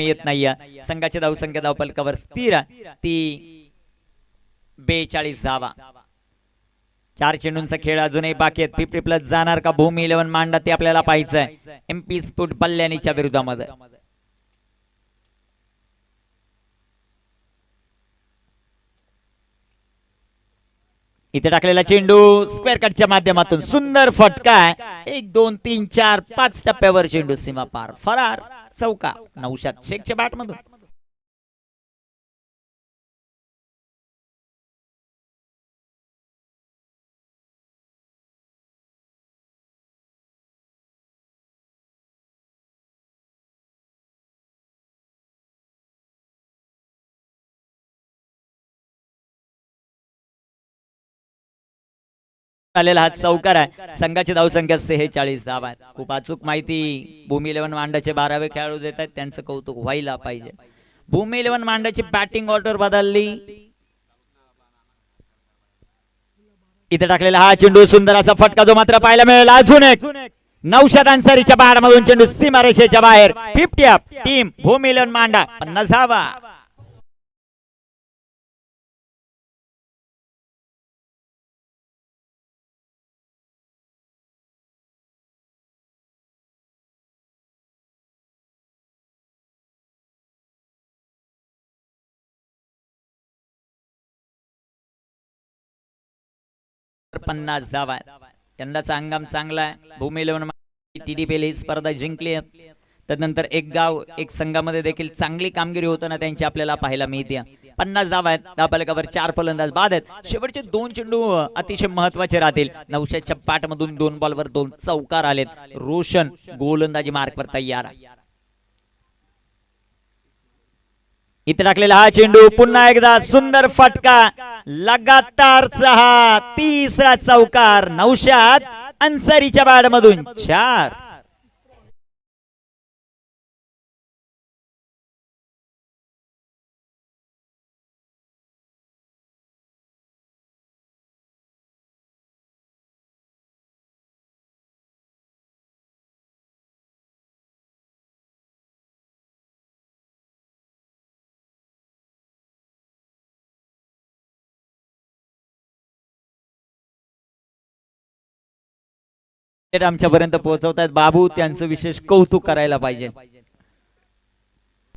येत नाहीये. संघाची धावसंख्या धावफलकावर स्थिर ती 42 धावा. 4 चेंडूंचा खेळ अजूनही बाकी आहेत. 50 प्लस जाणार का भूमी 11 मांडा ते आपल्याला पाहायचंय. MP स्फुट पल्ल्यानीच्या विरोधामध्ये इथे टाकलेला चेंडू स्क्वेअर कटच्या माध्यमातून सुंदर फटका. 1 2 3 4 5 टप्प्यावर चेंडू सीमा पार फरार चौका. नौशाद शेखच्या बॅट मधून आलेला हा चौकार आहे. संघाची धावसंख्या 46 धावा आहेत. खूप अचूक माहिती भूमी 11 मांडाचे 12वे खेळाडू देत आहेत. त्यांचं कौतुक व्हायला पाहिजे. भूमी 11 मांडाची बॅटिंग ऑर्डर बदलली. इथे टाकलेला हा चेंडू सुंदर असा फटका जो मात्र पाहायला मिळेल. अजून एक नौशाद अन्सारीच्या बॅट मधून चेंडू सीमारेषेच्या बाहेर. 50 अप टीम भूमी 11 मांडा 50 धावा. पन्नास धावा. यंदाचा हंगाम चांगला आहे. भूमी 11 TDPL ही स्पर्धा जिंकली आहे. त्यानंतर एक गाव एक संघामध्ये देखील चांगली कामगिरी होताना त्यांची आपल्याला पाहायला मिळते. 50 धावा आहेत. धावफलकावर 4 फलंदाज बाद आहेत. शेवटचे 2 चेंडू अतिशय महत्वाचे राहतील. नौशादच्या बॅटमधून 2 बॉलवर 2 चौकार आलेत. रोशन गोलंदाजी मार्कवर तयार. इथे टाकलेला हा चेंडू पुन्हा एकदा सुंदर फटका. लगातार 3रा चौकार. नौशाद अन्सारीच्या बॅट मधून 4. आमच्यापर्यंत पोहोचवतात बाबू, त्यांचं विशेष कौतुक करायला पाहिजे.